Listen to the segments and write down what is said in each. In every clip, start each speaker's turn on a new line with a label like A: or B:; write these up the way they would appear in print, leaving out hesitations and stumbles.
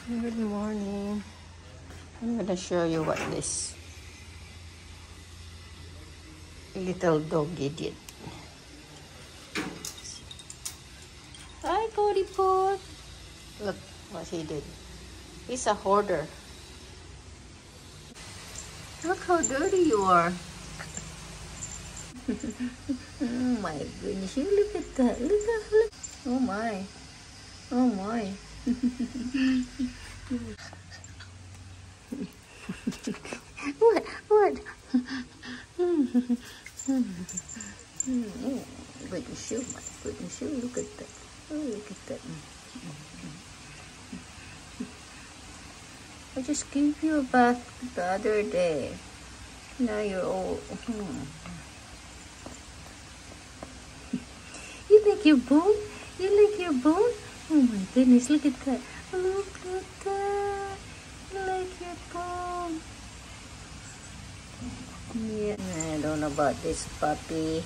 A: Good morning. I'm gonna show you what this little doggy did. Hi, Cody Pot. Look what he did. He's a hoarder. Look how dirty you are. Oh my goodness, you look at that. Look. Oh my. Oh my. What? Goodness you, my goodness you, look at that. Oh, look at that. I just gave you a bath the other day. Now you're all... You like your bone? You like your bone? Oh my goodness, look at that. Look at that. You like your bone. Yeah, I don't know about this puppy.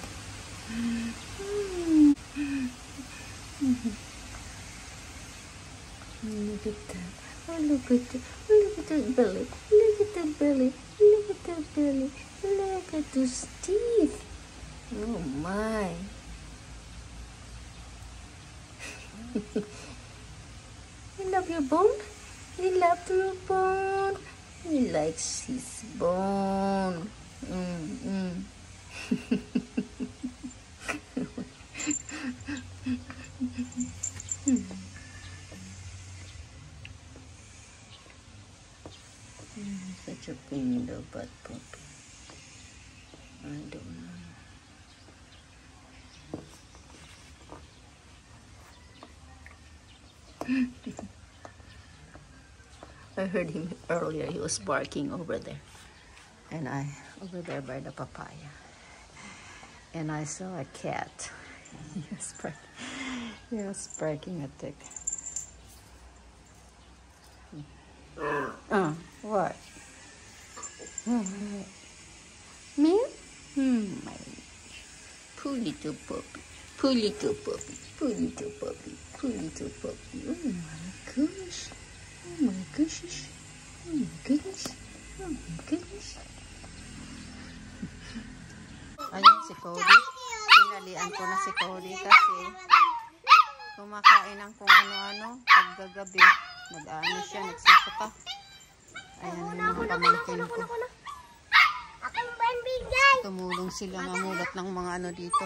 A: Look at that. Oh, look at that. Look at that belly. Look at that belly. Look at that belly. Look at those teeth. Oh my. You love your bone? You love your bone? He likes his bone. Such a penny little butt puppy. I don't know. I heard him earlier. He was barking over there. And over there by the papaya. And I saw a cat. He was barking at it. What? Meow? My poor little puppy. Poor little puppy. Poor little puppy. Poor little puppy. Oh my gosh. Oh my goodness. Oh my goodness. Oh my goodness. Ayan si Cody. Pinalian ko na si Cody kasi kumakain ng kung ano-ano paggagabi. Nag-ano siya, nagsasaka. Ayan yung mga pamangkin ko. Tumulong sila mamulat ng mga ano dito.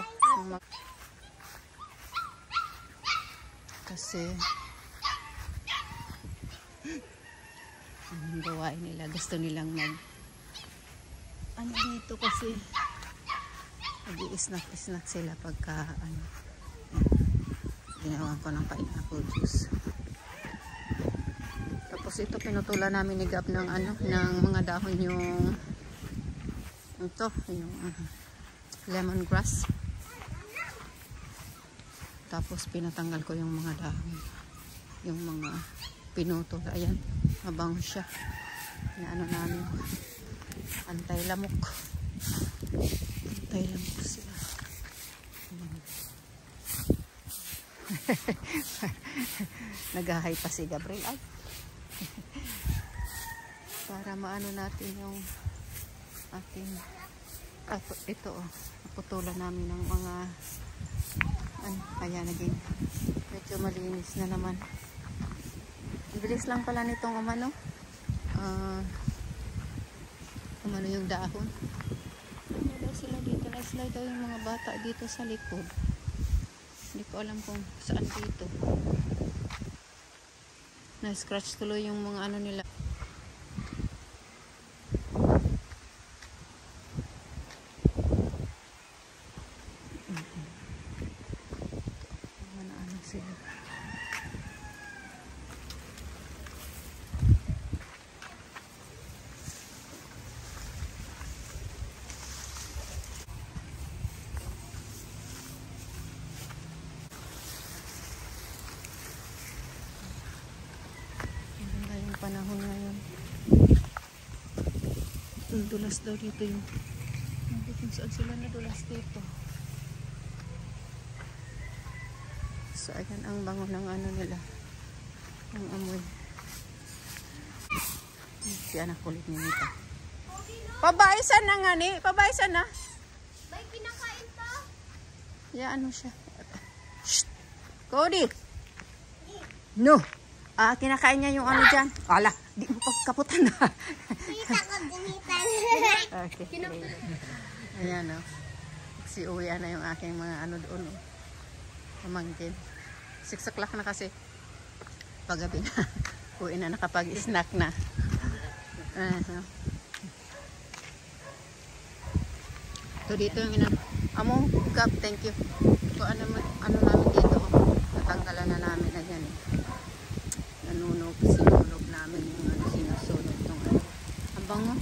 A: Kasi ang gawain nila, gusto nilang ano dito kasi nag-i-snack sila pagka ano, ginawa ko ng pineapple juice. Tapos ito pinutulan namin ni Gab ng ano, ng mga dahon yung lemongrass. Tapos pinatanggal ko yung mga dahon, yung mga pinutol. Ayan, mabango siya. Ano namin, antay-lamok sila. Nag-hi pa si Gabriel. Ay. Para maano natin yung ating ito naputulan namin ng mga kaya naging medyo malinis na naman. Bilis lang pala nitong umano yung dahon. Ano daw sila dito, na-slide daw yung mga bata dito sa likod. Hindi ko alam kung saan dito. Na-scratch tuloy yung mga ano nila. Ano sila. Panahon ngayon. Dulas daw dito yung kung saan sila nadulas dito. So ayan ang bango ng ano nila, ang amoy.
B: Si anak kulit ni Nita. Pabaisan na nga ni. Pabaisan na.
A: May kinakain pa.
B: Ya, ano siya? Shh! Cody! No! Kinakain niya yung ano dyan. Ala, di mo pagkaputan na.
A: Kita ko gumitan.
B: Okay. Ayan o. Si uwi na yung aking mga ano doon. Pamangkin. 6 o'clock na kasi. Paggabi na. Uwi na nakapag-snack na. So dito yung amo cup, thank you. So ano namin dito, natanggalan na namin na yan. Sinunog namin yung sinusunog yung ang bango.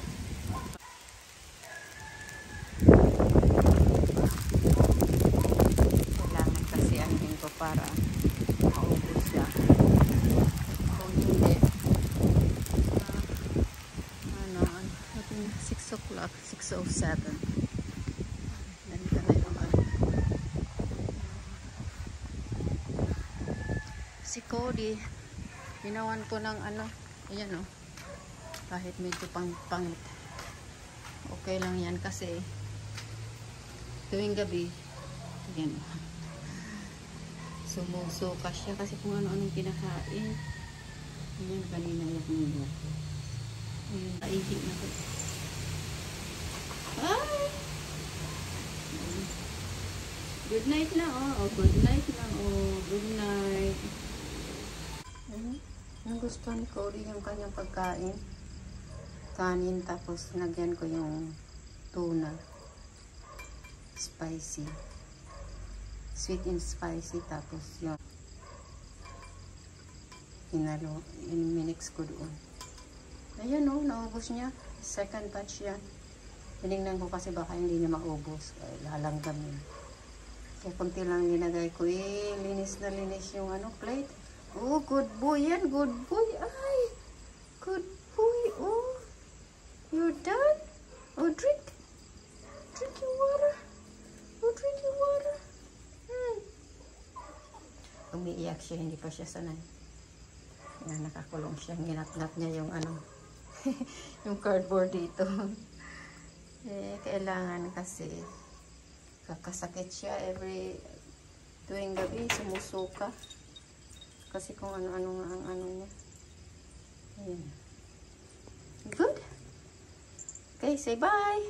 B: Kailangan kasi anuhin ko para maubos siya. Kung hindi, 6 o'clock, 6:07. Si Cody, ginawan ko ng ano, ayan o, kahit medyo pangit. Okay lang yan kasi tuwing gabi, ayan o, sumusuka siya kasi kung ano-anong kinakain. Ayan, kanina yung nila. Ayan, naihig na ko. Hi! Good night na oh, good night na oh, good night. Ang gusto ni Cody yung kanyang pagkain, kanin, tapos nagyan ko yung tuna, spicy, sweet and spicy, tapos yung minix ko doon. Ayan o, naubos niya, second batch yan. Tinignan ko kasi baka hindi niya maubos, lalanggamin. Kaya kunti lang linagay ko, linis na linis yung plate. Oh, good boy yan. Good boy. Ay, good boy. Oh, you're done? Oh, drink. Drink your water. Oh, drink your water. Umiiyak siya. Hindi pa siya sanay. Yan, nakakulong siya. Ginat-nat niya yung yung cardboard dito. Kailangan kasi kakasakit siya tuwing gabi. Sumusuka. Kasi kung ano-ano nga ang niya. Ayan. Good. Okay, say bye.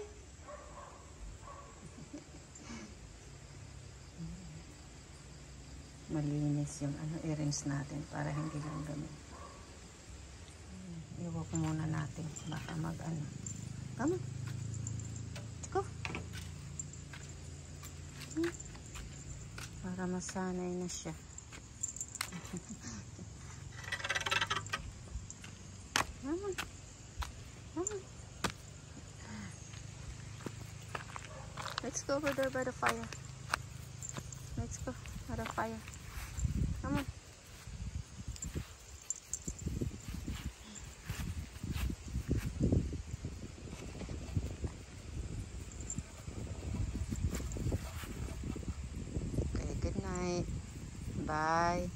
B: Malinis yung i-rinse natin para hindi lang gamit. Iwag muna natin. Baka Come on. Let's go. Para masanay na siya. Come on. Come on. Let's go over there by the fire. Let's go by the fire. Come on. Okay, good night. Bye.